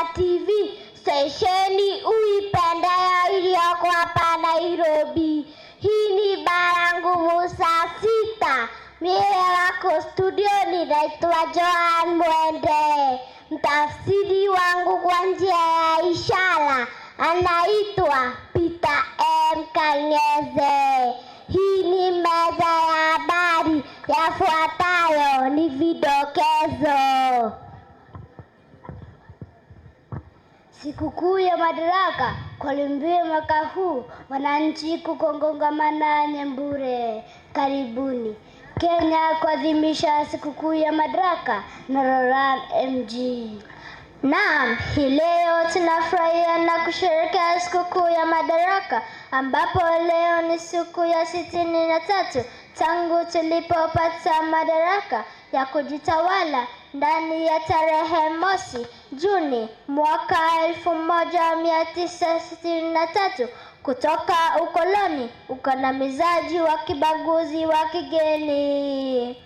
Madaraka TV, stesheni uipendayo iliyoko hapa Nairobi. Hii ni Bara Nguvu saa 6. Mimi wako studio naitwa Joan Mwende. Mtafsiri wangu kwa njia ya ishara anaitwa Peter M. Kangeze. Hii ni meza ya habari, yafuatayo ni vidokezo. Sikukuu ya Madaraka Kolumbi mwaka huu, wananchi kukongamana Nyambure. Karibuni. Kenya kuadhimisha sikukuu ya Madaraka na Roran MG. Naam, hii leo tunafurahia na kusherehekea sikukuu ya Madaraka, ambapo leo ni siku ya 63 tangu tulipopata madaraka ya kujitawala ndani ya tarehe mosi Juni mwaka 1963 kutoka ukoloni, ukandamizaji wa kibaguzi wa kigeni.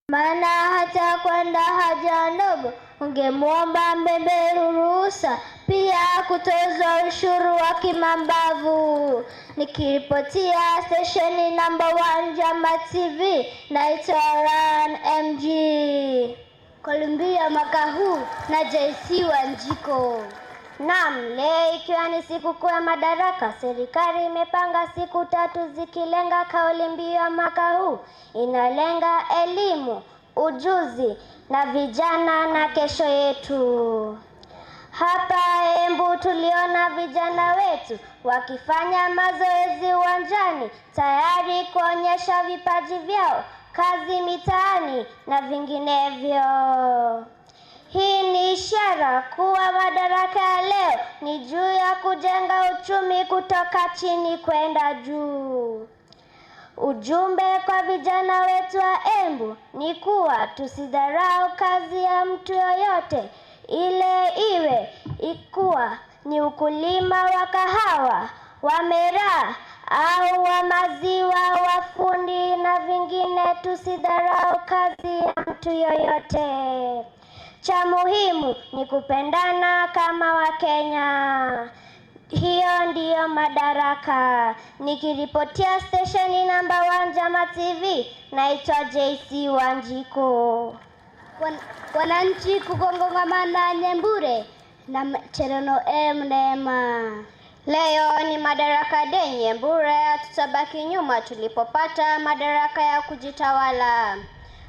Maana hata kwenda haja ndogo ungemwomba mbeberu ruhusa, pia kutozwa ushuru wa kimambavu. Nikiripotia stesheni number 1 Jama TV, naitwa Ran MG. Kolumbi mwaka huu na JC Wanjiko. Naam, leo ikiwa ni sikukuu ya Madaraka, serikali imepanga siku 3 zikilenga kauli mbiu ya mwaka huu. Inalenga elimu, ujuzi na vijana na kesho yetu. Hapa Embu tuliona vijana wetu wakifanya mazoezi uwanjani, tayari kuonyesha vipaji vyao, kazi mitaani na vinginevyo. Hii ni ishara kuwa Madaraka ya leo ni juu ya kujenga uchumi kutoka chini kwenda juu. Ujumbe kwa vijana wetu wa Embu ni kuwa tusidharau kazi ya mtu yoyote, ile iwe ikuwa ni ukulima wa kahawa, wa miraa au wa maziwa, wa fundi na vingine. Tusidharau kazi ya mtu yoyote. Cha muhimu ni kupendana kama Wakenya. Hiyo ndiyo Madaraka. Nikiripotia stesheni number 1 Jama TV, naitwa JC Wanjiko. Wananchi kukongamana Nyambure na Cherono M Neema. Leo ni Madaraka Day Nyambure, tutabaki nyuma tulipopata madaraka ya kujitawala.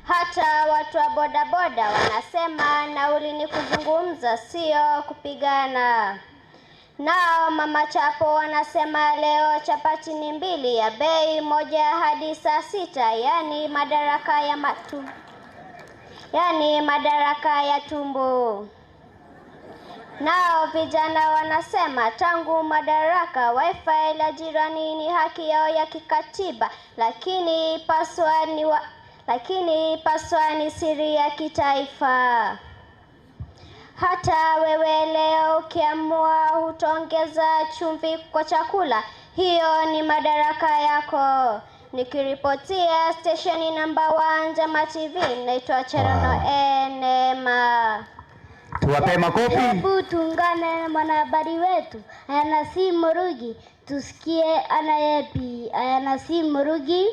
Hata watu wa bodaboda wanasema nauli ni kuzungumza, sio kupigana. Nao mama chapo wanasema leo chapati ni 2 ya bei moja hadi saa 6, yani madaraka ya tumbo. Nao vijana wanasema tangu madaraka wifi la jirani ni haki yao ya kikatiba, lakini paswa ni siri ya kitaifa. Hata wewe leo ukiamua hutaongeza chumvi kwa chakula, hiyo ni madaraka yako. Nikiripotia stesheni number 1 Jama TV, naitwa Cherono Neema. Tuwape makofi. Hebu tuungane na mwanahabari wetu Ayanasi Murugi, tusikie anayepi. Ayanasi Murugi.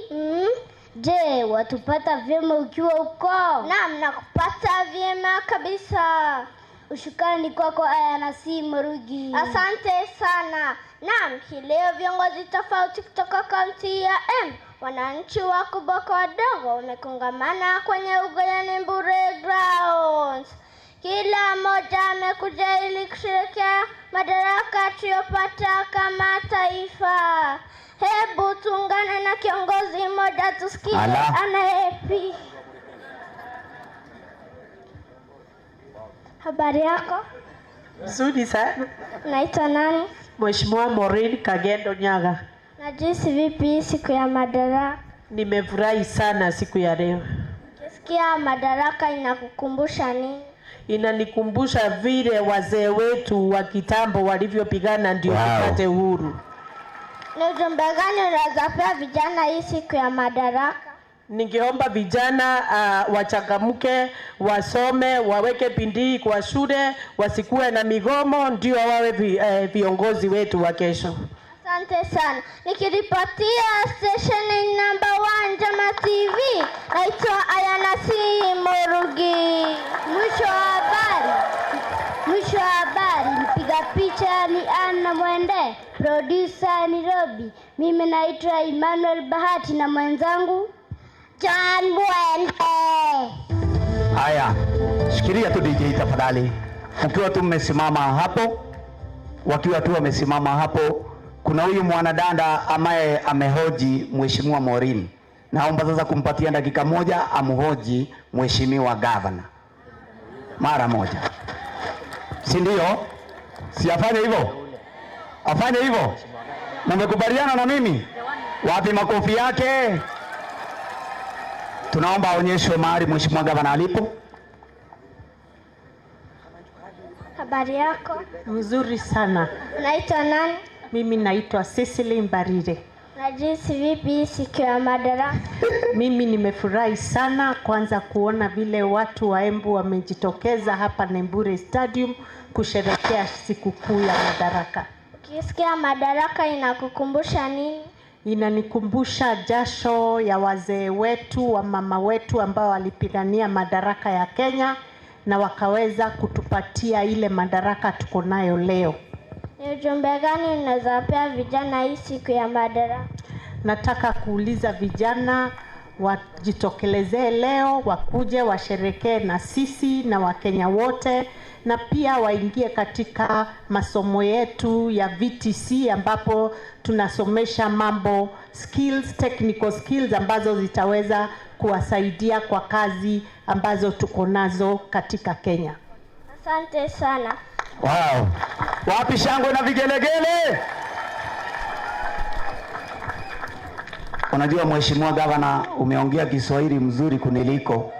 Je, watupata vyema ukiwa uko? Naam, nakupata vyema kabisa. Ushukrani kwako Ayanasi Murugi. Asante sana. Naam, hii leo viongozi tofauti kutoka kaunti ya Embu, wananchi wakubwa kwa wadogo, wamekongamana kwenye uga ya Nyambure grounds. Kila mmoja amekuja ili kusherehekea madaraka tuliyopata kama taifa. Hebu tuungane na kiongozi mmoja tusikie anayepi. Habari yako? Nzuri sana. Naitwa nani? Mheshimiwa Maureen Kagendo Nyaga. Najisi vipi siku ya madaraka? Nimefurahi sana siku ya leo. Sikia madaraka inakukumbusha nini? Inanikumbusha vile wazee wetu wa kitambo walivyopigana ndio tupate uhuru. Ni ujumbe gani unaweza pea vijana hii siku ya madaraka? ningeomba vijana wachangamke, wasome, waweke bidii kwa shule, wasikuwe na migomo, ndio wawe viongozi wetu wa kesho. Asante sana. Nikiripotia station number 1 Jama TV, naitwa Ayanasi Morugi. Mwisho wa habari, mpiga picha ni Anna Mwende, producer ni Robi. Mimi naitwa Emmanuel Bahati na mwenzangu John Mwende. Haya, shikilia tu DJ tafadhali. Ukiwa tu mmesimama hapo, wakiwa tu wamesimama hapo, kuna huyu mwanadada ambaye amehoji Mheshimiwa Maureen. Naomba sasa kumpatia dakika moja amhoji Mheshimiwa Governor. Mara moja. Si ndio? Si afanye hivyo? Afanye hivyo? Mmekubaliana na mimi? Wapi makofi yake? Tunaomba aonyeshwe mahali Mheshimiwa Governor alipo. Habari yako? Mzuri sana. Unaitwa nani? Mimi naitwa Cecily Mbarire. Najisi vipi siku ya madaraka? Mimi nimefurahi sana kwanza kuona vile watu wa Embu wamejitokeza hapa Nembure Stadium kusherehekea sikukuu ya madaraka. Ukisikia madaraka inakukumbusha nini? Inanikumbusha jasho ya wazee wetu, wa mama wetu ambao walipigania madaraka ya Kenya na wakaweza kutupatia ile madaraka tuko nayo leo. Ni ujumbe gani unawapea vijana hii siku ya madaraka? Nataka kuuliza vijana wajitokelezee leo, wakuje washerekee na sisi na Wakenya wote, na pia waingie katika masomo yetu ya VTC ambapo tunasomesha mambo skills, technical skills ambazo zitaweza kuwasaidia kwa kazi ambazo tuko nazo katika Kenya. Asante sana. Wow. Wapi shangwe na vigelegele? Unajua Mheshimiwa Governor, umeongea Kiswahili mzuri kuniliko.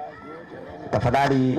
Tafadhali